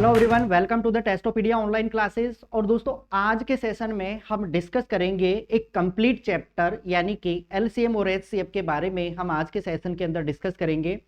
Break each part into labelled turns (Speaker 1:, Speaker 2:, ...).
Speaker 1: Hello everyone, welcome to the Testopedia online classes. और दोस्तों, आज के सेशन में हम डिस्कस करेंगे एक कंप्लीट चैप्टर यानी कि एलसीएम और एचसीएफ के बारे में हम आज के सेशन के अंदर डिस्कस करेंगे।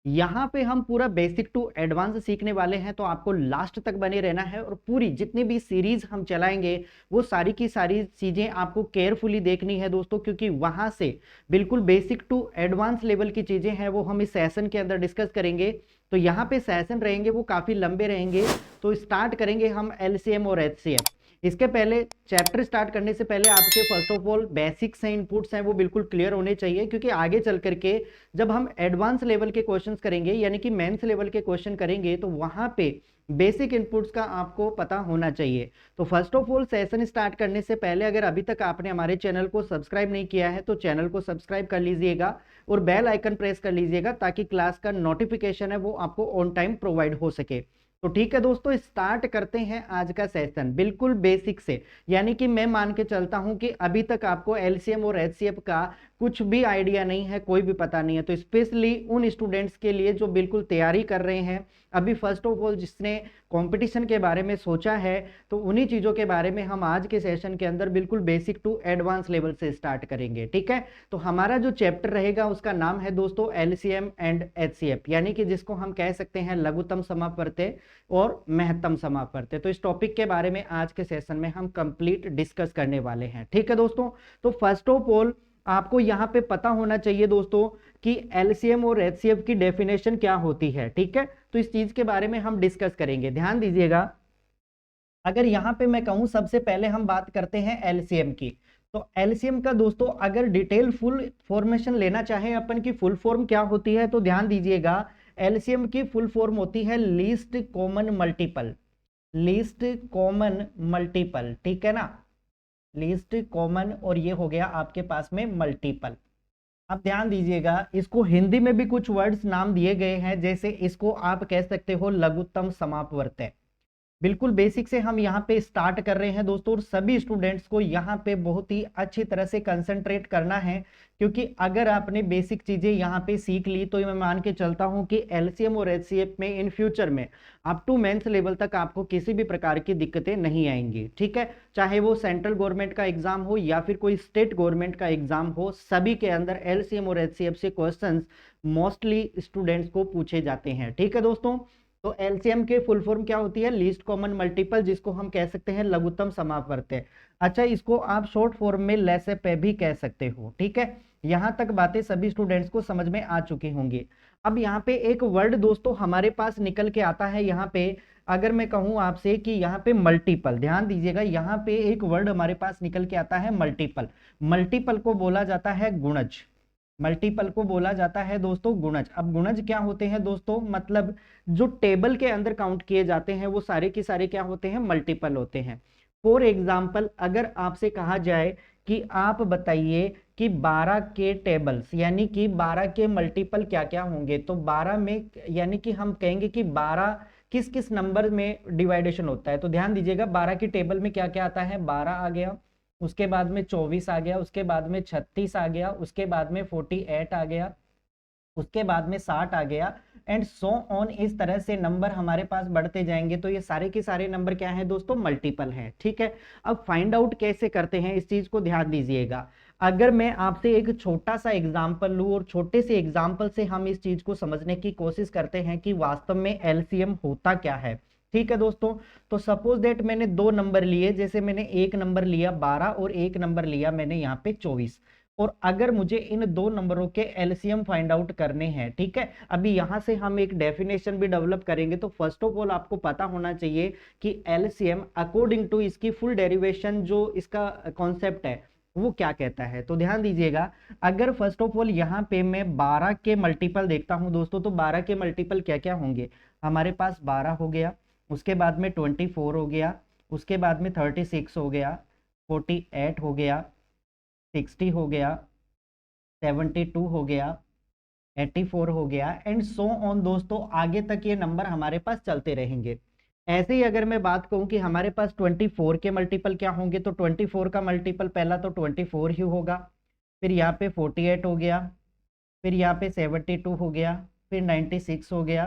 Speaker 1: यहाँ पे हम पूरा बेसिक टू एडवांस सीखने वाले हैं, तो आपको लास्ट तक बने रहना है और पूरी जितनी भी सीरीज हम चलाएंगे वो सारी की सारी चीजें आपको केयरफुली देखनी है दोस्तों, क्योंकि वहां से बिल्कुल बेसिक टू एडवांस लेवल की चीजें हैं वो हम इस सेशन के अंदर डिस्कस करेंगे। तो यहाँ पे सेशन रहेंगे वो काफी लंबे रहेंगे। तो स्टार्ट करेंगे हम एलसीएम और एचसीएफ। इसके पहले चैप्टर स्टार्ट करने से पहले आपके फर्स्ट ऑफ ऑल बेसिक्स हैं, इनपुट्स हैं, वो बिल्कुल क्लियर होने चाहिए, क्योंकि आगे चल करके जब हम एडवांस लेवल के क्वेश्चंस करेंगे यानी कि मेंस लेवल के क्वेश्चन करेंगे तो वहां पे बेसिक इनपुट्स का आपको पता होना चाहिए। तो first of all session start करने से पहले अगर अभी तक आपने हमारे चैनल को सब्सक्राइब नहीं किया है तो चैनल को सब्सक्राइब कर लीजिएगा और बेल आइकन प्रेस कर लीजिएगा ताकि क्लास का नोटिफिकेशन है वो आपको ऑन टाइम प्रोवाइड हो सके। तो ठीक है दोस्तों, स्टार्ट करते हैं आज का सेशन बिल्कुल बेसिक से। यानी कि मैं मान के चलता हूं कि अभी तक आपको एलसीएम और एचसीएफ का कुछ भी आइडिया नहीं है, कोई भी पता नहीं है। तो स्पेशली उन स्टूडेंट्स के लिए जो बिल्कुल तैयारी कर रहे हैं अभी, फर्स्ट ऑफ ऑल जिसने कंपटीशन के बारे में सोचा है, तो उन्हीं चीजों के बारे में हम आज के सेशन के अंदर बिल्कुल बेसिक टू एडवांस लेवल से स्टार्ट करेंगे। ठीक है, तो हमारा जो चैप्टर रहेगा उसका नाम है दोस्तों एलसीएम एंड एचसीएफ, यानी कि जिसको हम कह सकते हैं लघुत्तम समापवर्त्य और महत्तम समापवर्त्य। तो इस टॉपिक के बारे में आज के सेशन में हम कंप्लीट डिस्कस करने वाले हैं। ठीक है दोस्तों, तो फर्स्ट ऑफ ऑल आपको यहां पे पता होना चाहिए दोस्तों कि एलसीएम और एचसीएफ की डेफिनेशन क्या होती है। ठीक है, तो इस चीज के बारे में हम डिस्कस करेंगे, ध्यान दीजिएगा। अगर यहां पे मैं कहूं सबसे पहले हम बात करते हैं एलसीएम की, तो एलसीएम का दोस्तों अगर डिटेल फुल फॉर्मेशन लेना चाहें अपन की फुल फॉर्म क्या होती है तो ध्यान दीजिएगा। एलसीएम की फुल फॉर्म होती है least common multiple. Least common multiple, ठीक है ना, लीस्ट कॉमन, और ये हो गया आपके पास में मल्टीपल। अब ध्यान दीजिएगा, इसको हिंदी में भी कुछ वर्ड्स नाम दिए गए हैं, जैसे इसको आप कह सकते हो लघुत्तम समापवर्त्य। बिल्कुल बेसिक से हम यहाँ पे स्टार्ट कर रहे हैं दोस्तों, और सभी स्टूडेंट्स को यहाँ पे बहुत ही अच्छी तरह से कंसंट्रेट करना है, क्योंकि अगर आपने बेसिक चीजें यहाँ पे सीख ली तो मैं मान के चलता हूँ कि एलसीएम और एचसीएफ में इन फ्यूचर में अप टू मेंस लेवल तक आपको किसी भी प्रकार की दिक्कतें नहीं आएंगी। ठीक है, चाहे वो सेंट्रल गवर्नमेंट का एग्जाम हो या फिर कोई स्टेट गवर्नमेंट का एग्जाम हो, सभी के अंदर एलसीएम और एचसीएफ से क्वेश्चन मोस्टली स्टूडेंट्स को पूछे जाते हैं। ठीक है दोस्तों, तो एलसीएम के फुल फॉर्म क्या होती है, लीस्ट कॉमन मल्टीपल, जिसको हम कह सकते हैं लघुत्तम समापवर्त्य। अच्छा, इसको आप शॉर्ट फॉर्म में लेसेपे भी कह सकते हो। ठीक है, यहां तक बातें सभी स्टूडेंट्स को समझ में आ चुकी होंगी। अब यहाँ पे एक वर्ड दोस्तों हमारे पास निकल के आता है, यहाँ पे अगर मैं कहूं आपसे कि यहाँ पे मल्टीपल, ध्यान दीजिएगा, यहाँ पे एक वर्ड हमारे पास निकल के आता है मल्टीपल। मल्टीपल को बोला जाता है गुणज। मल्टीपल को बोला जाता है दोस्तों गुणज। अब गुणज क्या होते हैं दोस्तों, मतलब जो टेबल के अंदर काउंट किए जाते हैं वो सारे के सारे क्या होते हैं, मल्टीपल होते हैं। फॉर एग्जाम्पल, अगर आपसे कहा जाए कि आप बताइए कि 12 के टेबल्स यानी कि 12 के मल्टीपल क्या क्या होंगे, तो 12 में यानी कि हम कहेंगे कि 12 किस किस नंबर में डिवाइडेशन होता है। तो ध्यान दीजिएगा, 12 की टेबल में क्या क्या आता है, 12 आ गया, उसके बाद में 24 आ गया, उसके बाद में 36 आ गया, उसके बाद में 48 आ गया, उसके बाद में 60 आ गया, एंड सो ऑन। इस तरह से नंबर हमारे पास बढ़ते जाएंगे। तो ये सारे के सारे नंबर क्या है दोस्तों, मल्टीपल है। ठीक है, अब फाइंड आउट कैसे करते हैं इस चीज को ध्यान दीजिएगा। अगर मैं आपसे एक छोटा सा एग्जाम्पल लूं और छोटे से एग्जाम्पल से हम इस चीज को समझने की कोशिश करते हैं कि वास्तव में एलसीएम होता क्या है। ठीक है दोस्तों, तो सपोज दैट मैंने दो नंबर लिए, जैसे मैंने एक नंबर लिया 12 और एक नंबर लिया मैंने यहाँ पे 24, और अगर मुझे इन दो नंबरों के एलसीएम फाइंड आउट करने हैं, ठीक है, अभी यहां से हम एक डेफिनेशन भी डेवलप करेंगे। तो फर्स्ट ऑफ ऑल आपको पता होना चाहिए कि एलसीएम अकॉर्डिंग टू इसकी फुल डेरिवेशन जो इसका कॉन्सेप्ट है वो क्या कहता है। तो ध्यान दीजिएगा, अगर फर्स्ट ऑफ ऑल यहाँ पे मैं 12 के मल्टीपल देखता हूं दोस्तों, तो 12 के मल्टीपल क्या क्या होंगे, हमारे पास 12 हो गया, उसके बाद में 24 हो गया, उसके बाद में 36 हो गया, 48 हो गया, 60 हो गया, 72 हो गया, 84 हो गया, एंड सो ऑन दोस्तों। आगे तक ये नंबर हमारे पास चलते रहेंगे। ऐसे ही अगर मैं बात कहूं कि हमारे पास 24 के मल्टीपल क्या होंगे, तो 24 का मल्टीपल पहला तो 24 ही होगा, फिर यहाँ पे 48 हो गया, फिर यहाँ पे 72 हो गया, फिर 96 हो गया,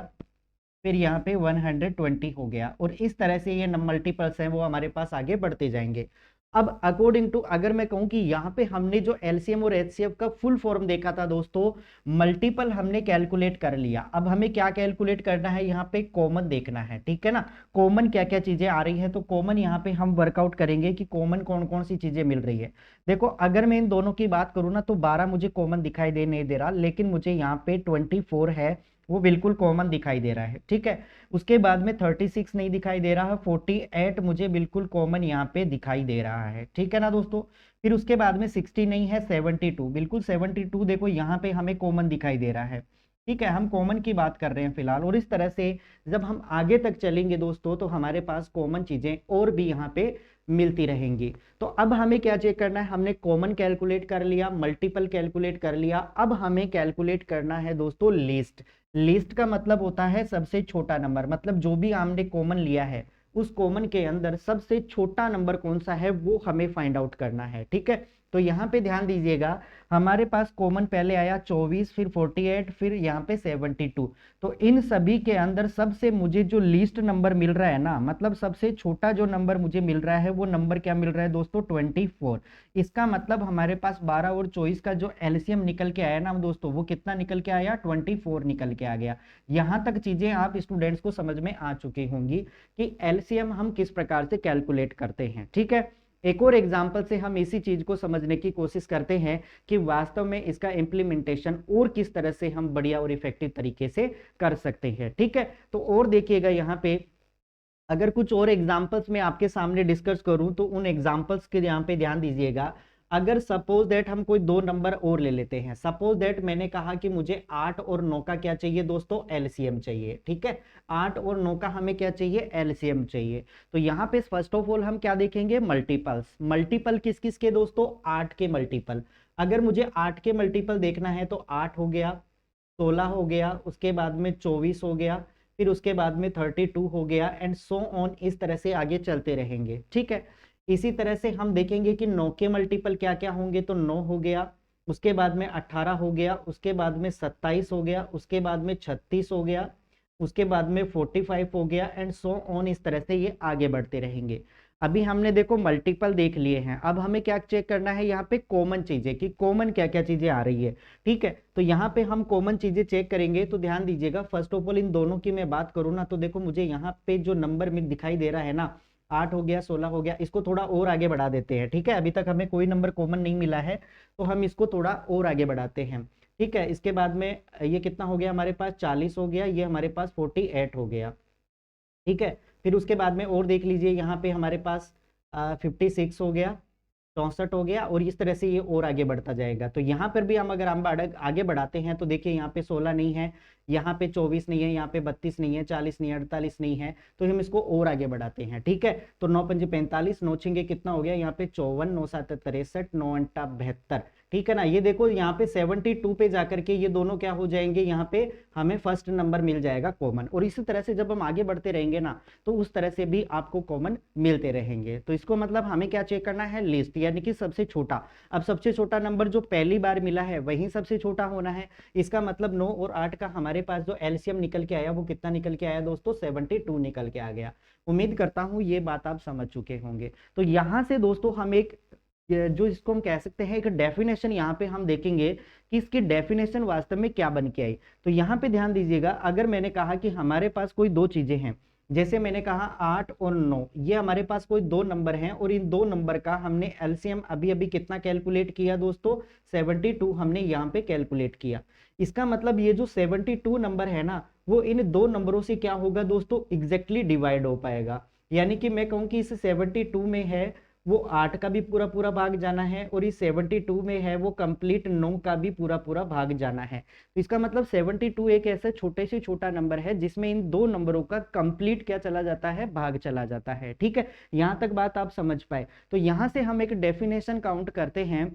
Speaker 1: फिर यहाँ पे 120 हो गया, और इस तरह से ये मल्टीपल्स हैं वो हमारे पास आगे बढ़ते जाएंगे। अब अकॉर्डिंग टू, अगर मैं कहूं कि यहाँ पे हमने जो एलसीएम और एचसीएफ का फुल फॉर्म देखा था दोस्तों, मल्टीपल हमने कैलकुलेट कर लिया। अब हमें क्या कैलकुलेट करना है, यहाँ पे कॉमन देखना है, ठीक है ना। कॉमन क्या क्या चीजें आ रही है, तो कॉमन यहाँ पे हम वर्कआउट करेंगे कि कॉमन कौन कौन सी चीजें मिल रही है। देखो अगर मैं इन दोनों की बात करूँ ना, तो 12 मुझे कॉमन दिखाई नहीं दे रहा, लेकिन मुझे यहाँ पे 24 है वो बिल्कुल कॉमन दिखाई दे रहा है, ठीक है। उसके बाद में 36 नहीं दिखाई दे रहा है, 48 मुझे बिल्कुल कॉमन यहाँ पे दिखाई दे रहा है, ठीक है ना दोस्तों। फिर उसके बाद में 60 नहीं है, 72 बिल्कुल 72 देखो यहाँ पे हमें कॉमन दिखाई दे रहा है, ठीक है। हम कॉमन की बात कर रहे हैं फिलहाल, और इस तरह से जब हम आगे तक चलेंगे दोस्तों, तो हमारे पास कॉमन चीजें और भी यहाँ पे मिलती रहेंगी। तो अब हमें क्या चेक करना है, हमने कॉमन कैलकुलेट कर लिया, मल्टीपल कैलकुलेट कर लिया, अब हमें कैलकुलेट करना है दोस्तों लीस्ट। लीस्ट का मतलब होता है सबसे छोटा नंबर, मतलब जो भी हमने कॉमन लिया है उस कॉमन के अंदर सबसे छोटा नंबर कौन सा है वो हमें फाइंड आउट करना है, ठीक है। तो यहाँ पे ध्यान दीजिएगा, हमारे पास कॉमन पहले आया 24, फिर 48, फिर यहाँ पे 72। तो इन सभी के अंदर सबसे मुझे जो लीस्ट नंबर मिल रहा है ना, मतलब सबसे छोटा जो नंबर मुझे मिल रहा है, वो नंबर क्या मिल रहा है दोस्तों, 24। इसका मतलब हमारे पास 12 और 24 का जो एलसीएम निकल के आया ना दोस्तों, वो कितना निकल के आया, 24 निकल के आ गया। यहां तक चीजें आप स्टूडेंट्स को समझ में आ चुकी होंगी कि एलसीएम हम किस प्रकार से कैलकुलेट करते हैं, ठीक है। एक और एग्जाम्पल से हम इसी चीज को समझने की कोशिश करते हैं कि वास्तव में इसका इम्प्लीमेंटेशन और किस तरह से हम बढ़िया और इफेक्टिव तरीके से कर सकते हैं, ठीक है। तो और देखिएगा यहाँ पे, अगर कुछ और एग्जाम्पल्स मैं आपके सामने डिस्कस करूं, तो उन एग्जाम्पल्स के यहाँ पे ध्यान दीजिएगा। अगर सपोज दैट हम कोई दो नंबर और ले लेते हैं, सपोज दैट मैंने कहा कि मुझे 8 और 9 का क्या चाहिए दोस्तों, एलसीएम चाहिए, ठीक है। 8 और 9 का हमें क्या चाहिए, एलसीएम चाहिए। तो यहाँ पे फर्स्ट ऑफ ऑल हम क्या देखेंगे, मल्टीपल्स। मल्टीपल किस किस के दोस्तों, 8 के मल्टीपल। अगर मुझे 8 के मल्टीपल देखना है तो 8 हो गया, 16 हो गया, उसके बाद में 24 हो गया, फिर उसके बाद में 32 हो गया, एंड सो ऑन, इस तरह से आगे चलते रहेंगे, ठीक है। इसी तरह से हम देखेंगे कि 9 के मल्टीपल क्या क्या होंगे, तो 9 हो गया, उसके बाद में 18 हो गया, उसके बाद में 27 हो गया, उसके बाद में 36 हो गया, उसके बाद में 45 हो गया, एंड सो ऑन, इस तरह से ये आगे बढ़ते रहेंगे। अभी हमने देखो मल्टीपल देख लिए हैं, अब हमें क्या चेक करना है, यहाँ पे कॉमन चीजें, कि कॉमन क्या क्या चीजें आ रही है, ठीक है। तो यहाँ पे हम कॉमन चीजें चेक करेंगे। तो ध्यान दीजिएगा, फर्स्ट ऑफ ऑल इन दोनों की मैं बात करूँ ना, तो देखो मुझे यहाँ पे जो नंबर में दिखाई दे रहा है ना, 8 हो गया, 16 हो गया, इसको थोड़ा और आगे बढ़ा देते हैं, ठीक है। अभी तक हमें कोई नंबर कॉमन नहीं मिला है, तो हम इसको थोड़ा और आगे बढ़ाते हैं, ठीक है। इसके बाद में ये कितना हो गया हमारे पास, 40 हो गया, ये हमारे पास 48 हो गया, ठीक है। फिर उसके बाद में और देख लीजिए, यहाँ पे हमारे पास 56 हो गया, 64 हो गया, और इस तरह से ये और आगे बढ़ता जाएगा। तो यहाँ पर भी हम अगर हम आगे बढ़ाते हैं, तो देखिए यहाँ पे 16 नहीं है, यहाँ पे 24 नहीं है, यहाँ पे 32 नहीं है, 40 नहीं है, 48 नहीं है, तो हम इसको और आगे बढ़ाते हैं, ठीक है। तो 9 पंजे 45, 9 छेंगे कितना हो गया, यहाँ पे 54, 9 सात 63, 9 अंटा 72, ठीक है ना। ये देखो यहाँ पे 72 पे जाकर के ये दोनों क्या हो जाएंगे, यहाँ पे हमें फर्स्ट नंबर मिल जाएगा कॉमन। और इसी तरह से जब हम आगे बढ़ते रहेंगे ना, तो उस तरह से भी आपको कॉमन मिलते रहेंगे। तो इसको मतलब हमें क्या चेक करना है, लिस्ट, यानी कि सबसे छोटा। अब सबसे छोटा नंबर जो पहली बार मिला है वही सबसे छोटा होना है। इसका मतलब 9 और 8 का हमारे पास जो एलसीएम निकल के आया, वो कितना निकल के आया दोस्तों, 72 निकल के आ गया। उम्मीद करता हूं ये बात आप समझ चुके होंगे। तो यहां से दोस्तों हम एक, जो इसको हम कह सकते हैं एक डेफिनेशन, यहाँ पे हम देखेंगे कि इसकी डेफिनेशन वास्तव में क्या बन के आई। तो यहाँ पे ध्यान दीजिएगा, अगर मैंने कहा कि हमारे पास कोई दो चीजें हैं, जैसे मैंने कहा 8 और 9, ये हमारे पास कोई दो नंबर हैं, और इन दो नंबर का हमने एलसीएम अभी अभी कितना कैलकुलेट किया दोस्तों, 72 हमने यहाँ पे कैलकुलेट किया। इसका मतलब ये जो 72 नंबर है ना, वो इन दो नंबरों से क्या होगा दोस्तों, एग्जैक्टली डिवाइड हो पाएगा। यानी कि मैं कहूँ कि इस 72 में है वो 8 का भी पूरा पूरा भाग जाना है, और इस 72 में है वो कंप्लीट 9 का भी पूरा पूरा भाग जाना है। तो इसका मतलब 72 एक ऐसा छोटे से छोटा नंबर है जिसमें इन दो नंबरों का कंप्लीट क्या चला जाता है, भाग चला जाता है, ठीक है। यहां तक बात आप समझ पाए। तो यहां से हम एक डेफिनेशन काउंट करते हैं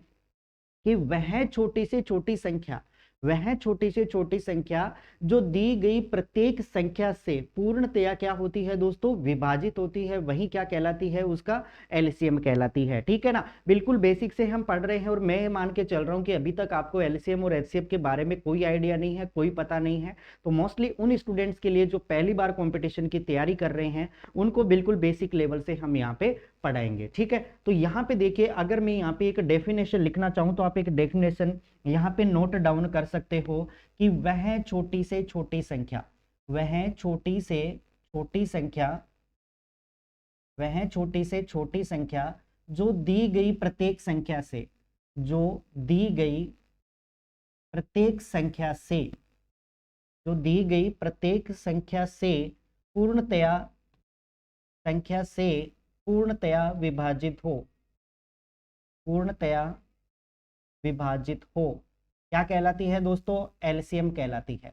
Speaker 1: कि वह छोटी से छोटी संख्या, वह छोटी से छोटी संख्या जो दी गई प्रत्येक संख्या से पूर्णतया क्या होती है दोस्तों, विभाजित होती है, वही क्या कहलाती है, उसका एलसीएम कहलाती है। ठीक है ना, बिल्कुल बेसिक से हम पढ़ रहे हैं और मैं मान के चल रहा हूं कि अभी तक आपको एलसीएम और एचसीएफ के बारे में कोई आइडिया नहीं है, कोई पता नहीं है। तो मोस्टली उन स्टूडेंट्स के लिए जो पहली बार कॉम्पिटिशन की तैयारी कर रहे हैं उनको बिल्कुल बेसिक लेवल से हम यहाँ पे पढ़ाएंगे। ठीक है, तो यहाँ पे देखिए, अगर मैं यहाँ पे एक डेफिनेशन लिखना चाहूँ तो आप एक डेफिनेशन यहाँ पे नोट डाउन कर सकते हो कि वह छोटी से छोटी संख्या, वह छोटी से छोटी संख्या, वह छोटी से छोटी संख्या जो दी गई प्रत्येक संख्या से, जो दी गई प्रत्येक संख्या से, जो दी गई प्रत्येक संख्या से पूर्णतया, संख्या से पूर्णतया विभाजित हो, पूर्णतया विभाजित हो, क्या कहलाती है दोस्तों, एलसीएम कहलाती है।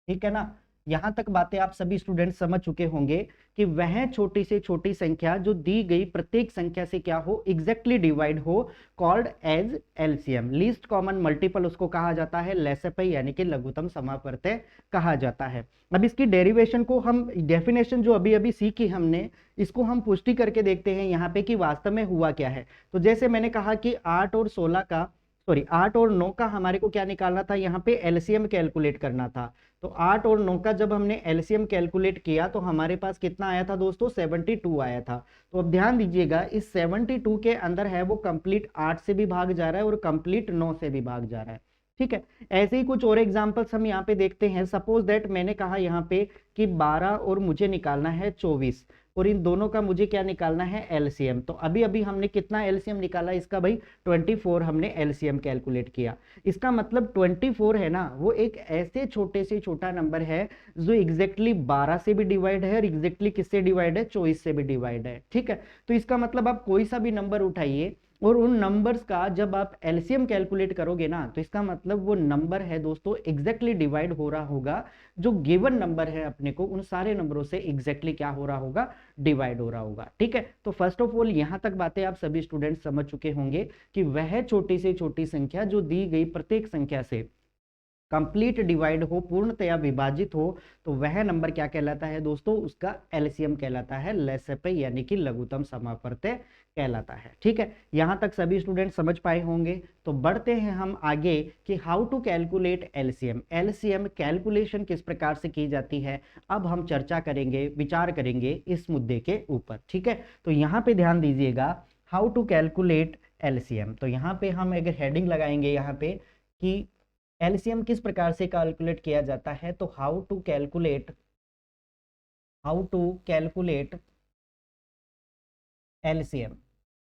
Speaker 1: ठीक है ना, यहां तक बातें आप सभी स्टूडेंट समझ चुके होंगे कि वह छोटी से छोटी संख्या जो दी गई प्रत्येक संख्या से क्या हो, एग्जैक्टली डिवाइड हो, called as LCM. Least common multiple उसको कहा जाता है, लेसपई यानी कि लघुत्तम समापवर्त्य कहा जाता है। अब इसकी डेरिवेशन को हम, डेफिनेशन जो अभी अभी सीखी हमने, इसको हम पुष्टि करके देखते हैं यहाँ पे कि वास्तव में हुआ क्या है। तो जैसे मैंने कहा कि 8 और 16 का, सॉरी 8 और 9 का हमारे को क्या निकालना था, यहाँ पे एलसीएम कैलकुलेट करना था। तो 8 और 9 का जब हमने एलसीएम कैलकुलेट किया तो हमारे पास कितना आया था दोस्तों, 72 आया था। तो अब ध्यान दीजिएगा, इस 72 के अंदर है वो कंप्लीट 8 से भी भाग जा रहा है और कंप्लीट 9 से भी भाग जा रहा है। ठीक है, ऐसे ही कुछ और एग्जांपल्स हम यहाँ पे देखते हैं। सपोज दैट मैंने कहा यहाँ पे कि 12 और मुझे निकालना है 24, और इन दोनों का मुझे क्या निकालना है, एलसीएम। तो अभी अभी हमने कितना एलसीएम निकाला इसका भाई, 24 हमने एलसीएम कैलकुलेट किया। इसका मतलब 24 है ना, वो एक ऐसे छोटे से छोटा नंबर है जो एग्जैक्टली 12 से भी डिवाइड है और एग्जैक्टली किससे डिवाइड है, 24 से भी डिवाइड है। ठीक है, तो इसका मतलब आप कोई सा भी नंबर उठाइए और उन नंबर्स का जब आप एलसीएम कैलकुलेट करोगे ना, तो इसका मतलब वो नंबर है दोस्तों एग्जैक्टली डिवाइड हो रहा होगा, जो गिवन नंबर है अपने को उन सारे नंबरों से एग्जैक्टली क्या हो रहा होगा, डिवाइड हो रहा होगा। ठीक है, तो फर्स्ट ऑफ ऑल यहां तक बातें आप सभी स्टूडेंट समझ चुके होंगे कि वह छोटी से छोटी संख्या जो दी गई प्रत्येक संख्या से कंप्लीट डिवाइड हो, पूर्णतया विभाजित हो, तो वह नंबर क्या कहलाता है दोस्तों, उसका एलसीएम कहलाता है, लेसपई यानी कि लघुत्तम समापवर्त्य कहलाता है। ठीक है, यहां तक सभी स्टूडेंट समझ पाए होंगे। तो बढ़ते हैं हम आगे कि how to calculate LCM. LCM calculation किस प्रकार से की जाती है, अब हम चर्चा करेंगे, विचार करेंगे इस मुद्दे के ऊपर। ठीक है, तो यहाँ पे ध्यान दीजिएगा, हाउ टू कैलकुलेट एलसीएम। तो यहाँ पे हम अगर हेडिंग लगाएंगे यहाँ पे कि एलसीएम किस प्रकार से कैलकुलेट किया जाता है, तो how to calculate LCM.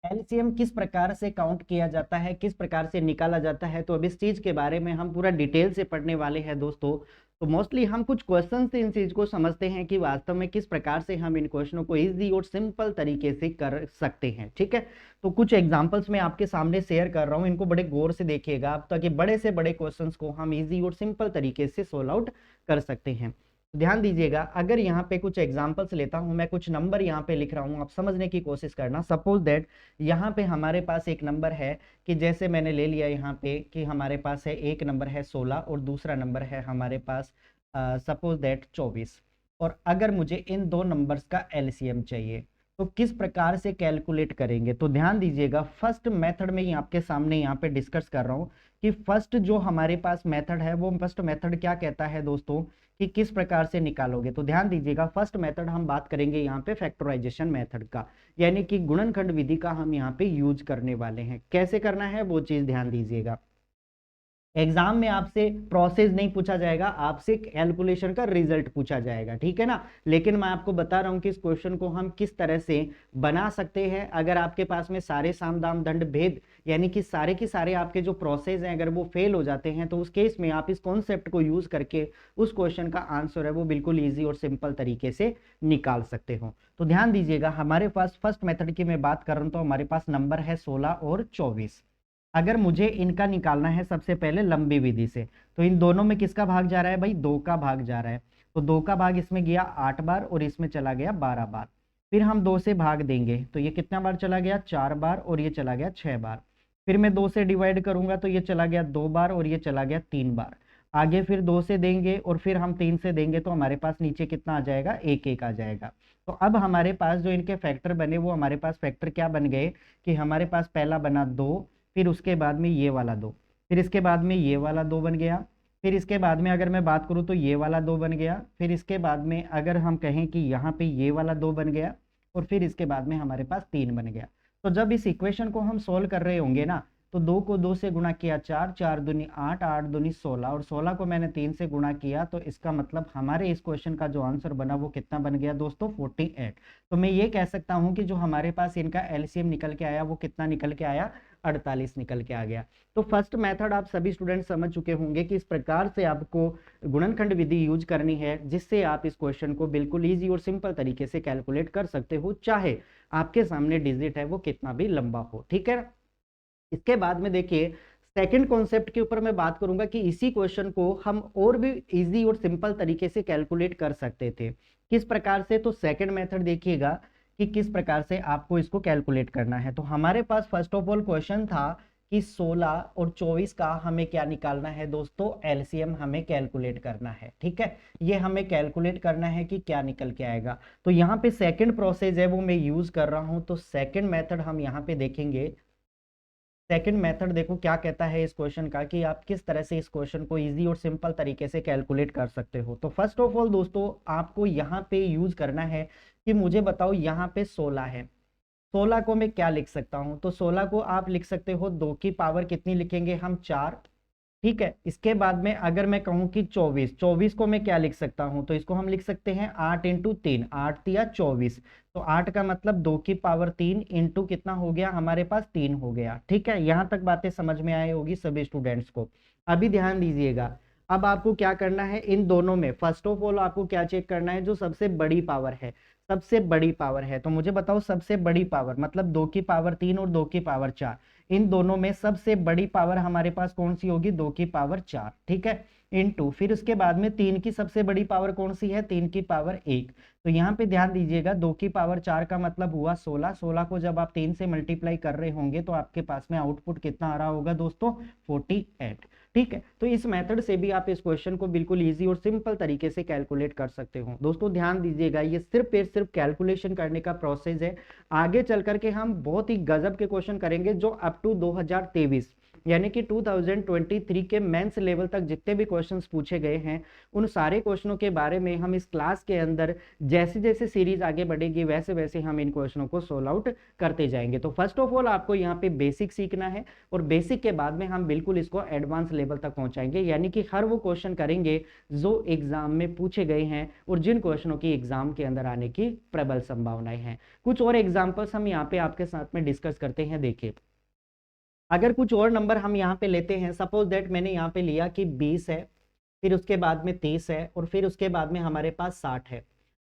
Speaker 1: LCM किस प्रकार से काउंट किया जाता है, किस प्रकार से निकाला जाता है, तो अब इस चीज के बारे में हम पूरा डिटेल से पढ़ने वाले हैं दोस्तों। तो मोस्टली हम कुछ क्वेश्चन से इन चीज को समझते हैं कि वास्तव में किस प्रकार से हम इन क्वेश्चनों को इजी और सिंपल तरीके से कर सकते हैं। ठीक है, तो कुछ एग्जांपल्स मैं आपके सामने शेयर कर रहा हूं, इनको बड़े गौर से देखिएगा आप, ताकि बड़े से बड़े क्वेश्चंस को हम इजी और सिंपल तरीके से सोल्व आउट कर सकते हैं। ध्यान दीजिएगा, अगर यहाँ पे कुछ एग्जांपल्स लेता हूं, मैं कुछ नंबर यहाँ पे लिख रहा हूँ, आप समझने की कोशिश करना। सपोज दैट यहाँ पे हमारे पास एक नंबर है कि जैसे मैंने ले लिया यहाँ पे कि हमारे पास है, एक नंबर है 16 और दूसरा नंबर है हमारे पास सपोज दैट 24, और अगर मुझे इन दो नंबर्स का एलसीएम चाहिए तो किस प्रकार से कैलकुलेट करेंगे। तो ध्यान दीजिएगा, फर्स्ट मेथड में ही आपके सामने यहाँ पे डिस्कस कर रहा हूँ कि फर्स्ट जो हमारे पास मेथड है, वो फर्स्ट मेथड क्या कहता है दोस्तों कि किस प्रकार से निकालोगे। तो ध्यान दीजिएगा, फर्स्ट मेथड हम बात करेंगे यहाँ पे फैक्टराइजेशन मेथड का, यानी कि गुणनखंड विधि का हम यहाँ पे यूज करने वाले हैं। कैसे करना है वो चीज ध्यान दीजिएगा। एग्जाम में आपसे प्रोसेस नहीं पूछा जाएगा, आपसे कैलकुलेशन का रिजल्ट पूछा जाएगा। ठीक है ना, लेकिन मैं आपको बता रहा हूं कि इस क्वेश्चन को हम किस तरह से बना सकते हैं। अगर आपके पास में सारे साम दाम दंड भेद यानी कि सारे के सारे आपके जो प्रोसेस हैं अगर वो फेल हो जाते हैं, तो उस केस में आप इस कॉन्सेप्ट को यूज करके उस क्वेश्चन का आंसर है वो बिल्कुल ईजी और सिंपल तरीके से निकाल सकते हो। तो ध्यान दीजिएगा, हमारे पास फर्स्ट मेथड की मैं बात कर रहा हूं, तो हमारे पास नंबर है 16 और 24। अगर मुझे इनका निकालना है सबसे पहले लंबी विधि से, तो इन दोनों में किसका भाग जा रहा है भाई, 2 का भाग जा रहा है। तो 2 का भाग इसमें गया 8 बार और इसमें चला गया 12 बार। फिर हम 2 से भाग देंगे तो ये कितना बार चला गया, 4 बार, और ये चला गया 6 बार। फिर मैं 2 से डिवाइड करूंगा तो ये चला गया 2 बार और ये चला गया 3 बार। आगे फिर 2 से देंगे और फिर हम 3 से देंगे, तो हमारे पास नीचे कितना आ जाएगा, 1 1 आ जाएगा। तो अब हमारे पास जो इनके फैक्टर बने वो हमारे पास फैक्टर क्या बन गए कि हमारे पास पहला बना 2, फिर उसके बाद में ये वाला 2, फिर इसके बाद में ये वाला 2 बन गया, फिर इसके बाद में अगर मैं बात करूँ तो ये वाला 2 बन गया, फिर इसके बाद में अगर हम कहें कि यहाँ पे ये वाला 2 बन गया, और फिर इसके बाद में हमारे पास 3 बन गया। तो जब इस इक्वेशन को हम सोल्व कर रहे होंगे ना, तो 2 को 2 से गुणा किया 4, 4 दूनी 8, 8 दूनी 16, और 16 को मैंने 3 से गुणा किया, तो इसका मतलब हमारे इस क्वेश्चन का जो आंसर बना वो कितना बन गया दोस्तों, 48। तो मैं ये कह सकता हूँ कि जो हमारे पास इनका एलसीएम निकल के आया वो कितना निकल के आया, 48 निकल के आ गया। तो फर्स्ट मेथड आप सभी स्टूडेंट समझ चुके होंगे कि इस प्रकार से आपको गुणनखंड विधि यूज करनी है, जिससे आप इस क्वेश्चन को बिल्कुल इजी और सिंपल तरीके से कैलकुलेट कर सकते हो, चाहे आपके सामने डिजिट है वो कितना भी लंबा हो। ठीक है, इसके बाद में देखिए सेकंड कॉन्सेप्ट के ऊपर मैं बात करूंगा कि इसी क्वेश्चन को हम और भी इजी और सिंपल तरीके से कैलकुलेट कर सकते थे। किस प्रकार से, तो सेकंड मेथड देखिएगा कि किस प्रकार से आपको इसको कैलकुलेट करना है। तो हमारे पास फर्स्ट ऑफ ऑल क्वेश्चन था कि 16 और 24 का हमें क्या निकालना है दोस्तों, एलसीएम हमें कैलकुलेट करना है। ठीक है, ये हमें कैलकुलेट करना है कि क्या निकल के आएगा। तो यहाँ पे सेकंड प्रोसेस है वो मैं यूज कर रहा हूं। तो सेकंड मेथड हम यहाँ पे देखेंगे। सेकंड मेथड देखो क्या कहता है इस क्वेश्चन का कि आप किस तरह से इस क्वेश्चन को इजी और सिंपल तरीके से कैलकुलेट कर सकते हो। तो फर्स्ट ऑफ ऑल दोस्तों आपको यहाँ पे यूज करना है कि मुझे बताओ यहाँ पे 16 है, 16 को मैं क्या लिख सकता हूँ। तो 16 को आप लिख सकते हो 2 की पावर कितनी लिखेंगे हम, 4। ठीक है, इसके बाद में अगर मैं कहूं कि 24, 24 को मैं क्या लिख सकता हूं, तो इसको हम लिख सकते हैं 8 इंटू 3, 8 तिया 24। तो 8 का मतलब 2 की पावर 3 इंटू कितना हो गया हमारे पास, 3 हो गया। ठीक है, यहां तक बातें समझ में आई होगी सभी स्टूडेंट्स को। अभी ध्यान दीजिएगा, अब आपको क्या करना है, इन दोनों में फर्स्ट ऑफ ऑल आपको क्या चेक करना है, जो सबसे बड़ी पावर है, सबसे बड़ी पावर है। तो मुझे बताओ सबसे बड़ी पावर मतलब 2 की पावर 3 और 2 की पावर 4, इन दोनों में सबसे बड़ी पावर हमारे पास कौन सी होगी, 2 की पावर 4। ठीक है, इनटू फिर उसके बाद में 3 की सबसे बड़ी पावर कौन सी है, 3 की पावर 1। तो यहाँ पे ध्यान दीजिएगा 2 की पावर 4 का मतलब हुआ 16, 16 को जब आप 3 से मल्टीप्लाई कर रहे होंगे तो आपके पास में आउटपुट कितना आ रहा होगा दोस्तों, 48। ठीक है, तो इस मेथड से भी आप इस क्वेश्चन को बिल्कुल इजी और सिंपल तरीके से कैलकुलेट कर सकते हो। दोस्तों ध्यान दीजिएगा, ये सिर्फ कैलकुलेशन करने का प्रोसेस है। आगे चल करके हम बहुत ही गजब के क्वेश्चन करेंगे जो अप टू 2023 यानी कि 2023 के मेंस लेवल तक जितने भी क्वेश्चंस पूछे गए हैं, उन सारे क्वेश्चनों के बारे में हम इस क्लास के अंदर जैसे जैसे सीरीज आगे बढ़ेगी वैसे वैसे हम इन क्वेश्चनों को सोल्व आउट करते जाएंगे। तो फर्स्ट ऑफ ऑल आपको यहाँ पे बेसिक सीखना है, और बेसिक के बाद में हम बिल्कुल इसको एडवांस लेवल तक पहुंचाएंगे, यानी कि हर वो क्वेश्चन करेंगे जो एग्जाम में पूछे गए हैं और जिन क्वेश्चनों की एग्जाम के अंदर आने की प्रबल संभावनाएं हैं। कुछ और एग्जाम्पल्स हम यहाँ पे आपके साथ में डिस्कस करते हैं। देखिए, अगर कुछ और नंबर हम यहाँ पे लेते हैं, सपोज दैट मैंने यहाँ पे लिया कि 20 है, फिर उसके बाद में 30 है, और फिर उसके बाद में हमारे पास 60 है।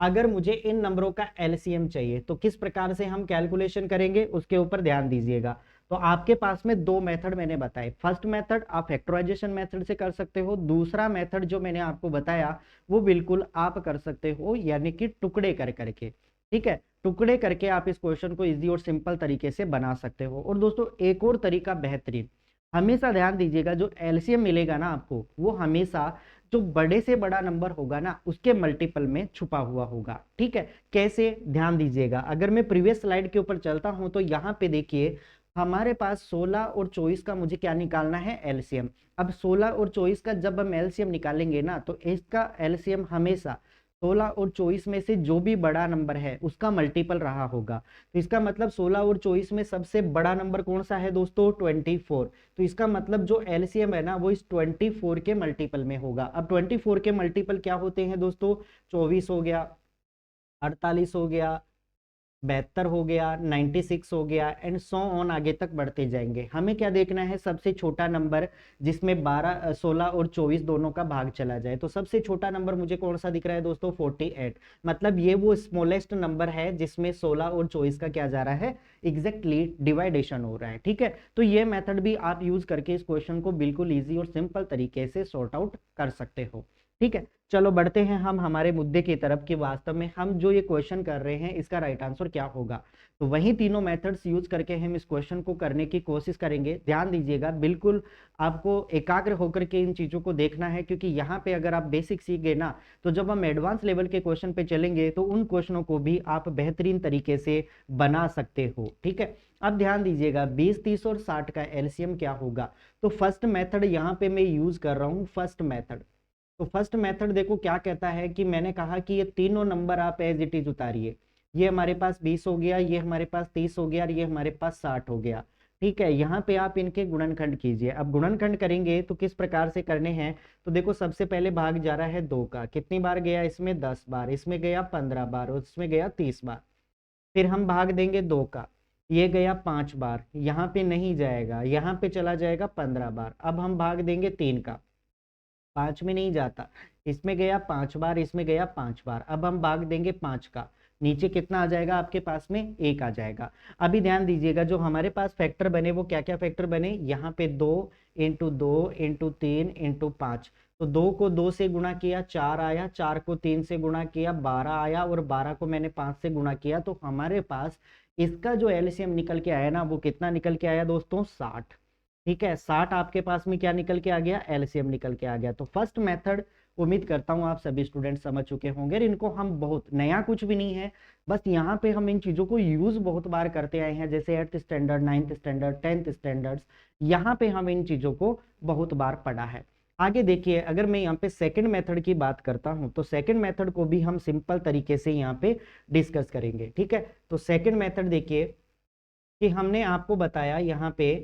Speaker 1: अगर मुझे इन नंबरों का एलसीएम चाहिए तो किस प्रकार से हम कैलकुलेशन करेंगे उसके ऊपर ध्यान दीजिएगा। तो आपके पास में दो मेथड मैंने बताए। फर्स्ट मेथड आप फैक्टराइजेशन मेथड से कर सकते हो, दूसरा मेथड जो मैंने आपको बताया वो बिल्कुल आप कर सकते हो, यानी कि टुकड़े कर करके। ठीक है, टुकड़े करके आप इस क्वेश्चन को इजी और सिंपल तरीके से बना सकते हो। और दोस्तों एक और तरीका बेहतरीन, हमेशा ध्यान दीजिएगा, जो एलसीएम मिलेगा ना आपको वो हमेशा जो बड़े से बड़ा नंबर होगा ना उसके मल्टीपल में छुपा हुआ होगा। ठीक है, कैसे, ध्यान दीजिएगा। अगर मैं प्रीवियस स्लाइड के ऊपर चलता हूं तो यहाँ पे देखिए हमारे पास 16 और 24 का मुझे क्या निकालना है, एलसीएम। अब 16 और 24 का जब हम एलसीएम निकालेंगे ना तो इसका एलसीएम हमेशा 16 और 24 में से जो भी बड़ा नंबर है उसका मल्टीपल रहा होगा। तो इसका मतलब 16 और 24 में सबसे बड़ा नंबर कौन सा है दोस्तों, 24। तो इसका मतलब जो एलसीएम है ना वो इस 24 के मल्टीपल में होगा। अब 24 के मल्टीपल क्या होते हैं दोस्तों, 24 हो गया, 48 हो गया, 72 हो गया, 96 हो गया, एंड सो ऑन आगे तक बढ़ते जाएंगे। हमें क्या देखना है, सबसे छोटा नंबर जिसमें 16 और 24 दोनों का भाग चला जाए। तो सबसे छोटा नंबर मुझे कौन सा दिख रहा है दोस्तों, 48। मतलब ये वो स्मॉलेस्ट नंबर है जिसमें 16 और 24 का क्या जा रहा है, एग्जैक्टली डिवाइडेशन हो रहा है। ठीक है, तो ये मेथड भी आप यूज करके इस क्वेश्चन को बिल्कुल ईजी और सिंपल तरीके से सॉर्ट आउट कर सकते हो। ठीक है, चलो बढ़ते हैं हम हमारे मुद्दे की तरफ कि वास्तव में हम जो ये क्वेश्चन कर रहे हैं इसका राइट आंसर क्या होगा। तो वही तीनों मेथड्स यूज करके हम इस क्वेश्चन को करने की कोशिश करेंगे। ध्यान दीजिएगा, बिल्कुल आपको एकाग्र होकर के इन चीजों को देखना है, क्योंकि यहाँ पे अगर आप बेसिक सीख गए ना, तो जब हम एडवांस लेवल के क्वेश्चन पे चलेंगे तो उन क्वेश्चनों को भी आप बेहतरीन तरीके से बना सकते हो। ठीक है, अब ध्यान दीजिएगा 20, 30 और 60 का एलसीएम क्या होगा। तो फर्स्ट मेथड यहाँ पे मैं यूज कर रहा हूँ, फर्स्ट मेथड। तो फर्स्ट मेथड देखो क्या कहता है कि मैंने कहा कि ये तीनों नंबर आप एज इट इज उतारिए। ये हमारे पास 20 हो गया, ये हमारे पास 30 हो गया और ये हमारे पास 60 हो गया। ठीक है, यहाँ पे आप इनके गुणनखंड कीजिए। अब गुणनखंड करेंगे तो किस प्रकार से करने हैं, तो देखो सबसे पहले भाग जा रहा है 2 का, कितनी बार गया इसमें 10 बार, इसमें गया 15 बार और इसमें गया 30 बार। फिर हम भाग देंगे 2 का, ये गया 5 बार, यहाँ पे नहीं जाएगा, यहाँ पे चला जाएगा 15 बार। अब हम भाग देंगे 3 का, 5 में नहीं जाता, इसमें गया 5 बार, इसमें गया 5 बार। अब हम भाग देंगे 5 का, नीचे कितना आ जाएगा आपके पास में, 1 आ जाएगा। अभी ध्यान दीजिएगा जो हमारे पास फैक्टर बने वो क्या क्या फैक्टर बने, यहाँ पे 2 इंटू 2 इंटू 3 इंटू 5। तो 2 को 2 से गुणा किया 4 आया, 4 को 3 से गुणा किया 12 आया और 12 को मैंने 5 से गुणा किया। तो हमारे पास इसका जो एलसीएम निकल के आया ना, वो कितना निकल के आया दोस्तों, 60। ठीक है, 60 आपके पास में क्या निकल के आ गया, एलसीएम निकल के आ गया। तो फर्स्ट मेथड उम्मीद करता हूं आप सभी स्टूडेंट समझ चुके होंगे। और इनको हम बहुत नया कुछ भी नहीं है, बस यहाँ पे हम इन चीजों को यूज बहुत बार करते आए हैं, जैसे 8th standard, 9th standard, 10th standards, यहाँ पे हम इन चीजों को बहुत बार पढ़ा है। आगे देखिए, अगर मैं यहाँ पे सेकंड मेथड की बात करता हूं तो सेकंड मेथड को भी हम सिंपल तरीके से यहाँ पे डिस्कस करेंगे। ठीक है, तो सेकंड मेथड देखिए कि हमने आपको बताया यहाँ पे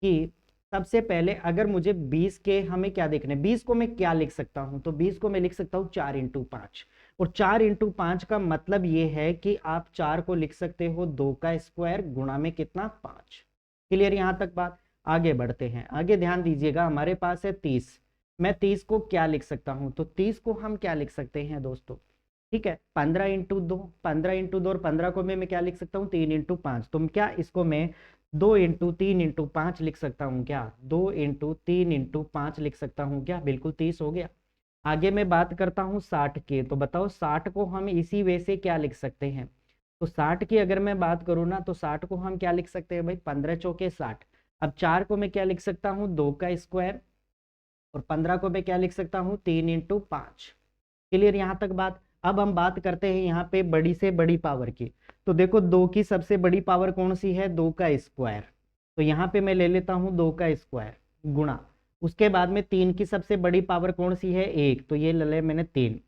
Speaker 1: कि सबसे पहले अगर मुझे 20 के हमें क्या देखना है, 20 को मैं क्या लिख सकता हूं, तो 20 को मैं लिख सकता हूं 4 इंटू 5। और 4 इंटू 5 का मतलब ये है कि आप 4 को लिख सकते हो 2 का स्क्वायर गुणा में कितना, 5। क्लियर यहां तक बात। आगे बढ़ते हैं, आगे ध्यान दीजिएगा, हमारे पास है 30। मैं 30 को क्या लिख सकता हूं, तो 30 को हम क्या लिख सकते हैं दोस्तों, ठीक है, 15 इंटू 2, 15 इंटू 2 और 15 को मैं क्या लिख सकता हूँ, 3 इंटू 5। तो क्या इसको मैं 2 इंटू 3 इंटू 5 लिख सकता हूँ क्या, 2 इंटू 3 इंटू 5 लिख सकता हूँ क्या, बिल्कुल 30 हो गया। आगे मैं बात करता हूँ 60 के, तो बताओ 60 को हम इसी वे से क्या लिख सकते हैं। तो 60 की अगर मैं बात करूँ ना, तो 60 को हम क्या लिख सकते हैं भाई, 15 चौके 60। अब 4 को मैं क्या लिख सकता हूँ, 2 का स्क्वायर, और 15 को मैं क्या लिख सकता हूँ, 3 इंटू 5। क्लियर यहाँ तक बात। अब हम बात करते हैं यहाँ पे बड़ी से बड़ी पावर की। तो देखो 2 की सबसे बड़ी पावर कौन सी है, 2 का स्क्वायर। तो यहाँ पे मैं ले लेता हूँ 2 का स्क्वायर गुणा, उसके बाद में 3 की सबसे बड़ी पावर कौन सी है, 1, तो ये ले ले मैंने 3।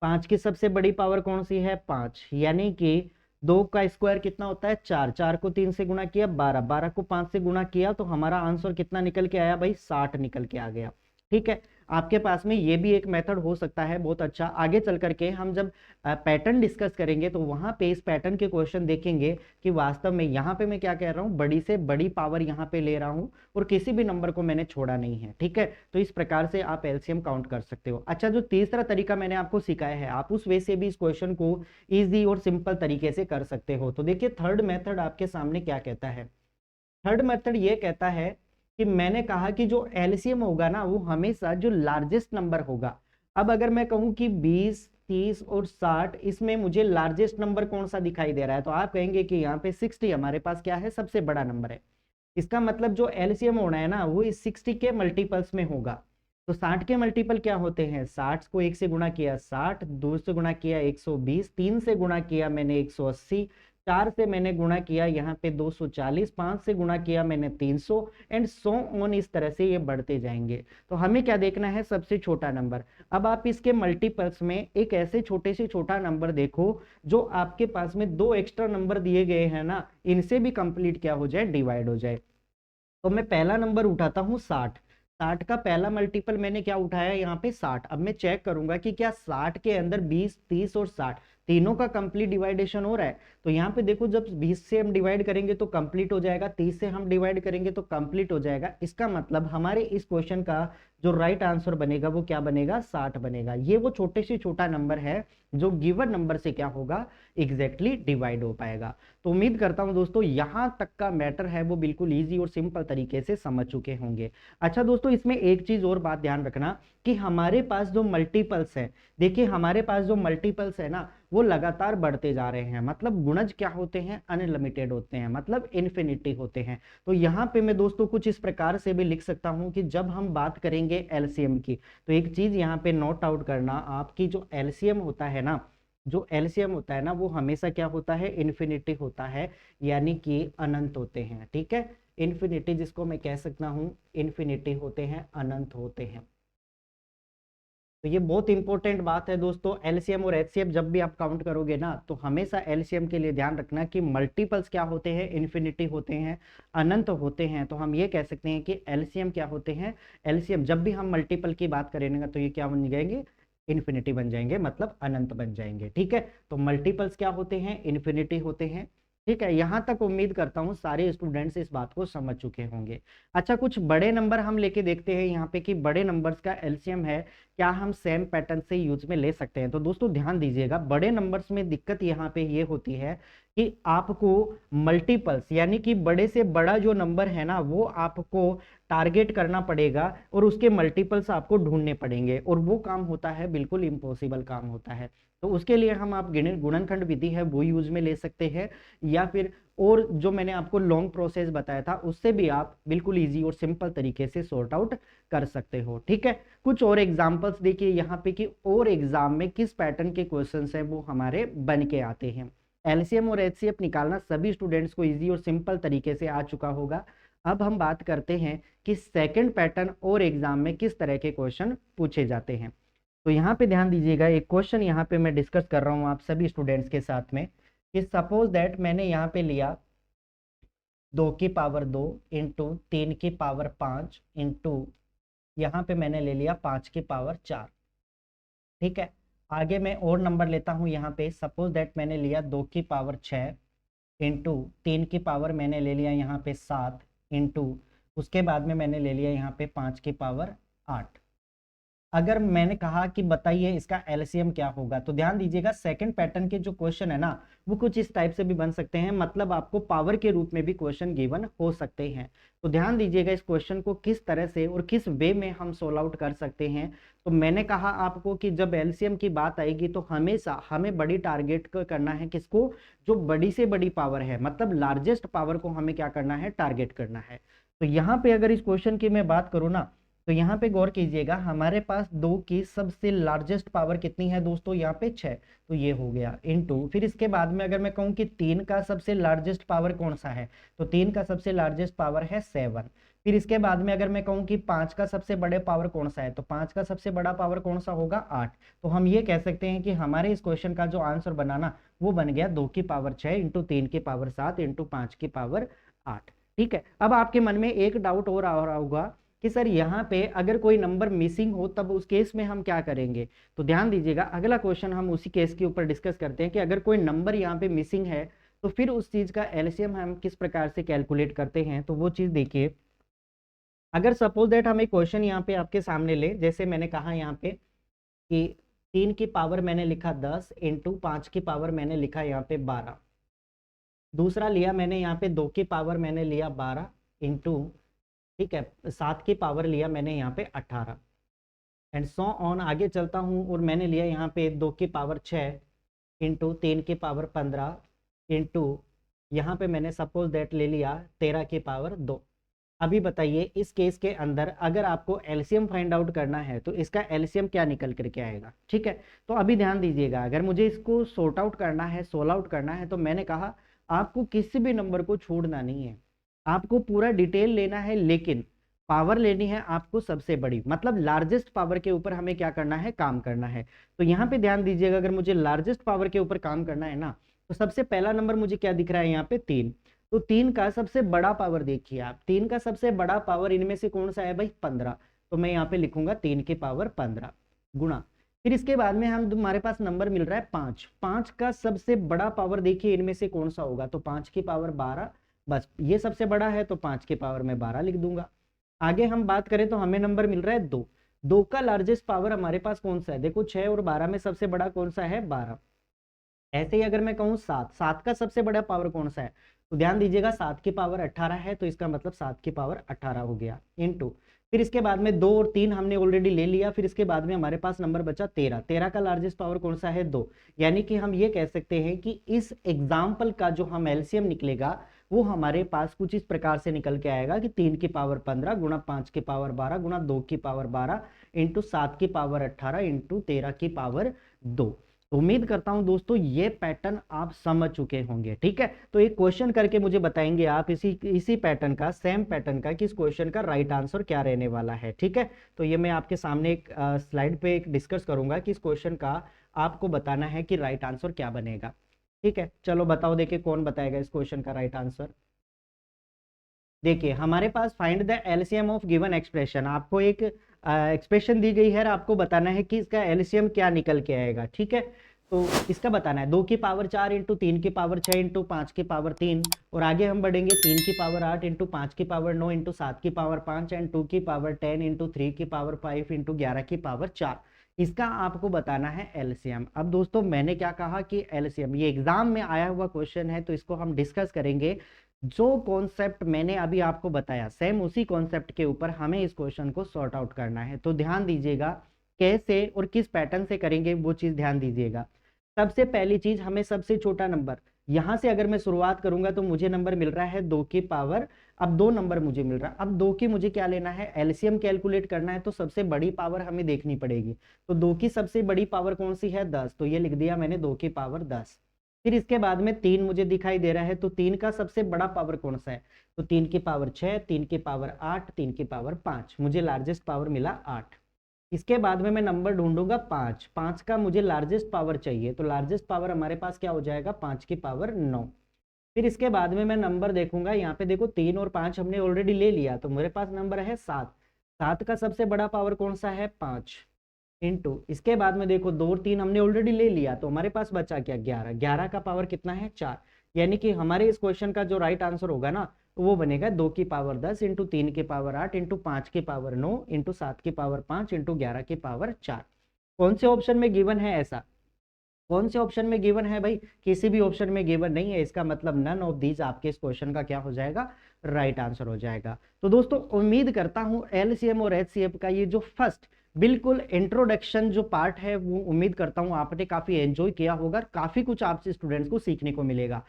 Speaker 1: 5 की सबसे बड़ी पावर कौन सी है, 5, यानी कि 2 का स्क्वायर कितना होता है, 4, 4 को 3 से गुणा किया 12, 12 को 5 से गुणा किया, तो हमारा आंसर कितना निकल के आया भाई, 60 निकल के आ गया। ठीक है, आपके पास में ये भी एक मेथड हो सकता है बहुत अच्छा। आगे चल करके हम जब पैटर्न डिस्कस करेंगे तो वहां पे इस पैटर्न के क्वेश्चन देखेंगे कि वास्तव में यहाँ पे मैं क्या कह रहा हूँ, बड़ी से बड़ी पावर यहाँ पे ले रहा हूँ और किसी भी नंबर को मैंने छोड़ा नहीं है। ठीक है, तो इस प्रकार से आप एलसीएम काउंट कर सकते हो। अच्छा, जो तीसरा तरीका मैंने आपको सिखाया है, आप उस वे से भी इस क्वेश्चन को ईजी और सिंपल तरीके से कर सकते हो। तो देखिए थर्ड मेथड आपके सामने क्या कहता है। थर्ड मेथड ये कहता है कि मैंने कहा कि जो एलसीएम होगा ना, वो हमेशा जो लार्जेस्ट नंबर होगा। अब अगर मैं कहूं कि 20, 30 और 60, इसमें मुझे लार्जेस्ट नंबर कौन सा दिखाई दे रहा है, तो आप कहेंगे कि यहाँ पे 60 हमारे पास क्या है, सबसे बड़ा नंबर है। इसका मतलब जो एलसीएम होना है ना, वो इस 60 के मल्टीपल्स में होगा। तो 60 के मल्टीपल क्या होते हैं, 60 को 1 से गुणा किया 60, 2 से गुणा किया 120, 3 से गुणा किया मैंने 180, 4 से मैंने गुणा किया यहाँ पे 240, 5 से गुणा किया मैंने 300 एंड सो ऑन, इस तरह से ये बढ़ते जाएंगे। तो हमें क्या देखना है, सबसे छोटा नंबर। अब आप इसके मल्टीपल्स में एक ऐसे छोटे से छोटा नंबर देखो जो आपके पास में 2 एक्स्ट्रा नंबर दिए गए हैं ना, इनसे भी कंप्लीट क्या हो जाए, डिवाइड हो जाए। तो मैं पहला नंबर उठाता हूँ 60। 60 का पहला मल्टीपल मैंने क्या उठाया यहाँ पे 60। अब मैं चेक करूंगा कि क्या 60 के अंदर 20, 30 और 60 तीनों का कंप्लीट डिवाइडेशन हो रहा है। तो यहाँ पे देखो जब 20 से हम डिवाइड करेंगे तो कंप्लीट हो जाएगा, 30 से हम डिवाइड करेंगे तो कंप्लीट हो जाएगा। इसका मतलब हमारे इस क्वेश्चन का जो राइट आंसर बनेगा वो क्या बनेगा, 60 बनेगा। ये वो छोटे से छोटा नंबर है जो गिवन नंबर से क्या होगा, एग्जैक्टली डिवाइड हो पाएगा। तो उम्मीद करता हूं दोस्तों यहां तक का मैटर है वो बिल्कुल इजी और सिंपल तरीके से समझ चुके होंगे। अच्छा दोस्तों, इसमें एक चीज और बात ध्यान रखना कि हमारे पास जो मल्टीपल्स है, देखिए हमारे पास जो मल्टीपल्स है ना वो लगातार बढ़ते जा रहे हैं। मतलब गुणज क्या होते हैं, अनलिमिटेड होते हैं, मतलब इन्फिनिटी होते हैं। तो यहाँ पे मैं दोस्तों कुछ इस प्रकार से भी लिख सकता हूं कि जब हम बात करेंगे एलसीएम की, तो एक चीज यहाँ पे नोट आउट करना, आपकी जो एलसीएम होता है ना, जो एलसीएम होता है ना वो हमेशा क्या होता है, इन्फिनिटी होता है, यानी कि अनंत होते हैं। ठीक है, इन्फिनिटी जिसको मैं कह सकता हूं इन्फिनिटी होते हैं, अनंत होते हैं। तो ये बहुत इंपॉर्टेंट बात है दोस्तों। एलसीएम और एचसीएफ जब भी आप काउंट करोगे ना तो हमेशा एलसीएम के लिए ध्यान रखना कि मल्टीपल्स क्या होते हैं, इन्फिनिटी होते हैं, अनंत होते हैं। तो हम ये कह सकते हैं कि एलसीएम क्या होते हैं, एलसीएम जब भी हम मल्टीपल की बात करेंगे तो ये क्या बन जाएंगे, इन्फिनिटी बन जाएंगे, मतलब अनंत बन जाएंगे। ठीक है, तो मल्टीपल्स क्या होते हैं, इन्फिनिटी होते हैं। ठीक है, यहां तक उम्मीद करता हूं सारे स्टूडेंट्स इस बात को समझ चुके होंगे। अच्छा, कुछ बड़े नंबर हम लेके देखते हैं यहाँ पे कि बड़े नंबर्स का एलसीएम है क्या हम सेम पैटर्न से यूज में ले सकते हैं। तो दोस्तों ध्यान दीजिएगा, बड़े नंबर्स में दिक्कत यहाँ पे ये होती है कि आपको मल्टीपल्स यानी कि बड़े से बड़ा जो नंबर है ना वो आपको टारगेट करना पड़ेगा और उसके मल्टीपल्स आपको ढूंढने पड़ेंगे, और वो काम होता है बिल्कुल इम्पॉसिबल काम होता है। तो उसके लिए हम आप गुणनखंड विधि है वो यूज में ले सकते हैं, या फिर और जो मैंने आपको लॉन्ग प्रोसेस बताया था उससे भी आप बिल्कुल इजी और सिंपल तरीके से सॉर्ट आउट कर सकते हो। ठीक है, कुछ और एग्जांपल्स देखिए यहाँ पे कि और एग्जाम में किस पैटर्न के क्वेश्चंस हैं वो हमारे बन के आते हैं। एलसीएम और एचसीएफ निकालना सभी स्टूडेंट्स को इजी और सिंपल तरीके से आ चुका होगा। अब हम बात करते हैं कि सेकंड पैटर्न और एग्जाम में किस तरह के क्वेश्चन पूछे जाते हैं। तो यहाँ पे ध्यान दीजिएगा, एक क्वेश्चन यहाँ पे मैं डिस्कस कर रहा हूँ आप सभी स्टूडेंट्स के साथ में कि सपोज दैट मैंने यहाँ पे लिया 2 की पावर 2 इंटू 3 की पावर 5 इंटू यहाँ पे मैंने ले लिया 5 की पावर 4। ठीक है, आगे मैं और नंबर लेता हूँ यहाँ पे, सपोज दैट मैंने लिया 2 की पावर 6 इंटू 3 की पावर मैंने ले लिया यहाँ पे 7 इंटू उसके बाद में मैंने ले लिया यहाँ पे 5 की पावर 8। अगर मैंने कहा कि बताइए इसका एलसीएम क्या होगा, तो ध्यान दीजिएगा सेकंड पैटर्न के जो क्वेश्चन है ना वो कुछ इस टाइप से भी बन सकते हैं, मतलब आपको पावर के रूप में भी क्वेश्चन गिवन हो सकते हैं। तो ध्यान दीजिएगा इस क्वेश्चन को किस तरह से और किस वे में हम सोल्व आउट कर सकते हैं। तो मैंने कहा आपको कि जब एलसीएम की बात आएगी तो हमेशा हमें बड़ी टारगेट करना है, किसको, जो बड़ी से बड़ी पावर है, मतलब लार्जेस्ट पावर को हमें क्या करना है, टारगेट करना है। तो यहाँ पे अगर इस क्वेश्चन की मैं बात करूँ ना तो यहाँ पे गौर कीजिएगा, हमारे पास 2 की सबसे लार्जेस्ट पावर कितनी है दोस्तों, यहाँ पे 6, तो ये हो गया इनटू, फिर इसके बाद में अगर मैं कहूँ कि 3 का सबसे लार्जेस्ट पावर कौन सा है, तो 3 का सबसे लार्जेस्ट पावर है 7। फिर इसके बाद में अगर मैं कहूँ कि 5 का सबसे बड़े पावर कौन सा है, तो 5 का सबसे बड़ा पावर कौन सा होगा, 8। तो हम ये कह सकते हैं कि हमारे इस क्वेश्चन का जो आंसर बनाना वो बन गया 2 की पावर 6 इंटू 3 की पावर 7 इंटू 5 की पावर 8। ठीक है, अब आपके मन में एक डाउट और आ रहा होगा कि सर यहाँ पे अगर कोई नंबर मिसिंग हो तब उस केस में हम क्या करेंगे। तो ध्यान दीजिएगा, अगला क्वेश्चन हम उसी केस के ऊपर डिस्कस करते हैं कि अगर कोई नंबर यहाँ पे मिसिंग है तो फिर उस चीज का एलसीएम हम किस प्रकार से कैलकुलेट करते हैं। तो वो चीज देखिए, अगर सपोज दैट हम एक क्वेश्चन यहाँ पे आपके सामने ले, जैसे मैंने कहा यहाँ पे कि 3 की पावर मैंने लिखा 10 इंटू 5 की पावर मैंने लिखा यहाँ पे 12। दूसरा लिया मैंने यहाँ पे 2 की पावर मैंने लिया 12 इंटू, ठीक है, 7 की पावर लिया मैंने यहाँ पे 18 एंड सो ऑन आगे चलता हूँ और मैंने लिया यहाँ पे 2 की पावर 6 इंटू 3 की पावर 15 इंटू यहाँ पे मैंने सपोज दैट ले लिया 13 की पावर 2। अभी बताइए इस केस के अंदर अगर आपको एलसीएम फाइंड आउट करना है तो इसका एलसीएम क्या निकल करके आएगा। ठीक है, तो अभी ध्यान दीजिएगा, अगर मुझे इसको सॉर्ट आउट करना है, सोल्व आउट करना है, तो मैंने कहा आपको किसी भी नंबर को छोड़ना नहीं है, आपको पूरा डिटेल लेना है, लेकिन पावर लेनी है आपको सबसे बड़ी, मतलब लार्जेस्ट पावर के ऊपर हमें क्या करना है, काम करना है। तो यहाँ पे ध्यान दीजिएगा, अगर मुझे लार्जेस्ट पावर के ऊपर काम करना है ना तो सबसे पहला नंबर मुझे क्या दिख रहा है यहाँ पे 3। तो 3 का सबसे बड़ा पावर देखिए आप, 3 का सबसे बड़ा पावर इनमें से कौन सा है भाई, 15। तो मैं यहाँ पे लिखूंगा 3 की पावर 15 गुणा फिर इसके बाद में हम हमारे पास नंबर मिल रहा है 5। 5 का सबसे बड़ा पावर देखिए इनमें से कौन सा होगा, तो 5 की पावर 12, बस ये सबसे बड़ा है तो 5 की पावर में 12 लिख दूंगा। आगे हम बात करें तो हमें नंबर मिल रहा है 2। 2 का लार्जेस्ट पावर हमारे पास कौन सा है, देखो 6 और 12 में सबसे बड़ा कौन सा है, 12। ऐसे ही अगर मैं कहूँ 7, 7 का सबसे बड़ा पावर कौन सा है, तो ध्यान दीजिएगा 7 की पावर 18 है, तो इसका मतलब 7 की पावर 18 हो गया इनटू। फिर इसके बाद में 2 और 3 हमने ऑलरेडी ले लिया। फिर इसके बाद में हमारे पास नंबर बचा 13। 13 का लार्जेस्ट पावर कौन सा है, 2। यानी कि हम ये कह सकते हैं कि इस एग्जाम्पल का जो हम एलसीएम निकलेगा वो हमारे पास कुछ इस प्रकार से निकल के आएगा कि 3 की पावर 15 गुणा 5 की पावर 12 गुणा 2 की पावर 12 इंटू 7 की पावर 18 इंटू 13 की पावर 2। उम्मीद करता हूं दोस्तों ये पैटर्न आप समझ चुके होंगे। ठीक है, तो एक क्वेश्चन करके मुझे बताएंगे आप इसी पैटर्न का, सेम पैटर्न का, कि इस क्वेश्चन का राइट आंसर क्या रहने वाला है। ठीक है, तो ये मैं आपके सामने एक स्लाइड पे एक डिस्कस करूंगा कि इस क्वेश्चन का आपको बताना है कि राइट आंसर क्या बनेगा। ठीक है, चलो बताओ, देखिए कौन बताएगा इस क्वेश्चन का राइट आंसर। देखिए हमारे पास find the LCM of given expression, आपको एक एक्सप्रेशन दी गई है, आपको बताना है कि इसका एलसीएम क्या निकल के आएगा। ठीक है, तो इसका बताना है 2 की पावर 4 इंटू 3 की पावर 6 इंटू 5 की पावर 3, और आगे हम बढ़ेंगे 3 की पावर 8 इंटू 5 की पावर 9 इंटू 7 की पावर 5 एंड 2 की पावर 10 इंटू 3 की पावर 5 इंटू 11 की पावर 4। इसका आपको बताना है एलसीएम। अब दोस्तों मैंने क्या कहा कि एलसीएम ये एग्जाम में आया हुआ क्वेश्चन है, तो इसको हम डिस्कस करेंगे। जो कॉन्सेप्ट मैंने अभी आपको बताया सेम उसी कॉन्सेप्ट के ऊपर हमें इस क्वेश्चन को सॉर्ट आउट करना है। तो ध्यान दीजिएगा कैसे और किस पैटर्न से करेंगे वो चीज ध्यान दीजिएगा। सबसे पहली चीज, हमें सबसे छोटा नंबर यहां से अगर मैं शुरुआत करूंगा तो मुझे नंबर मिल रहा है 2 की पावर, अब 2 नंबर मुझे मिल रहा है। अब 2 की मुझे क्या लेना है, एलसीएम कैलकुलेट करना है, तो सबसे बड़ी पावर हमें देखनी पड़ेगी। तो 2 की सबसे बड़ी पावर कौन सी है, 10, तो ये लिख दिया मैंने 2 की पावर 10। फिर इसके बाद में 3 मुझे दिखाई दे रहा है, तो 3 का सबसे बड़ा पावर कौन सा है, तो 3 की पावर 6, 3 की पावर 8, 3 की पावर 5, मुझे लार्जेस्ट पावर मिला 8। इसके बाद में मैं नंबर ढूंढूंगा 5। 5 का मुझे लार्जेस्ट पावर चाहिए, तो लार्जेस्ट पावर हमारे पास क्या हो जाएगा, 5 की पावर 9। फिर इसके बाद में मैं नंबर देखूंगा, यहाँ पे देखो 3 और 5 हमने ऑलरेडी ले लिया, तो मेरे पास नंबर है 7। 7 का सबसे बड़ा पावर कौन सा है, 5 इंटू, इसके बाद में देखो 2 और 3 हमने ऑलरेडी ले लिया, तो हमारे पास बचा क्या, 11। 11 का पावर कितना है, 4। यानी कि हमारे इस क्वेश्चन का जो राइट आंसर होगा ना, तो वो बनेगा 2 की पावर 10 इंटू 3 की पावर 8 इंटू 5 की पावर 9 इंटू 7 की पावर 5 इंटू 11 की पावर 4। कौन से ऑप्शन में गिवन है ऐसा, कौन से ऑप्शन में गिवन है भाई, किसी भी ऑप्शन में गिवन नहीं है, इसका मतलब नन ऑफ दीज आपके इस क्वेश्चन का क्या हो जाएगा, राइट आंसर हो जाएगा। तो दोस्तों उम्मीद करता हूं एलसीएम और एचसीएफ का ये जो फर्स्ट बिल्कुल इंट्रोडक्शन जो पार्ट है वो उम्मीद करता हूं आपने काफी एंजॉय किया होगा, काफी कुछ आपसे स्टूडेंट्स को सीखने को मिलेगा।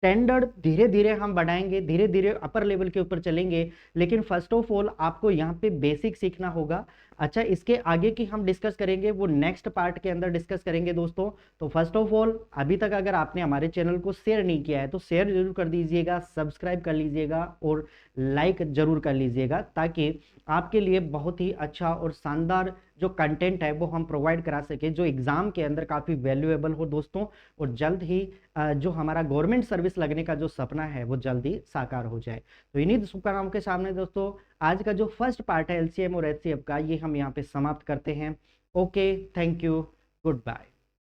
Speaker 1: स्टैंडर्ड धीरे धीरे हम बढ़ाएंगे, धीरे धीरे अपर लेवल के ऊपर चलेंगे, लेकिन फर्स्ट ऑफ ऑल आपको यहाँ पे बेसिक सीखना होगा। अच्छा, इसके आगे की हम डिस्कस करेंगे, वो नेक्स्ट पार्ट के अंदर डिस्कस करेंगे दोस्तों। तो फर्स्ट ऑफ ऑल अभी तक अगर आपने हमारे चैनल को शेयर नहीं किया है तो शेयर जरूर कर दीजिएगा, सब्सक्राइब कर लीजिएगा और लाइक जरूर कर लीजिएगा, ताकि आपके लिए बहुत ही अच्छा और शानदार जो कंटेंट है वो हम प्रोवाइड करा सके, जो एग्जाम के अंदर काफ़ी वैल्यूएबल हो दोस्तों, और जल्द ही जो हमारा गवर्नमेंट सर्विस लगने का जो सपना है वो जल्द ही साकार हो जाए। तो इन्हीं शुभकामनाओं के सामने दोस्तों आज का जो फर्स्ट पार्ट है एलसीएम और एचसीएफ का, ये हम यहाँ पे समाप्त करते हैं। Okay, thank you, good bye.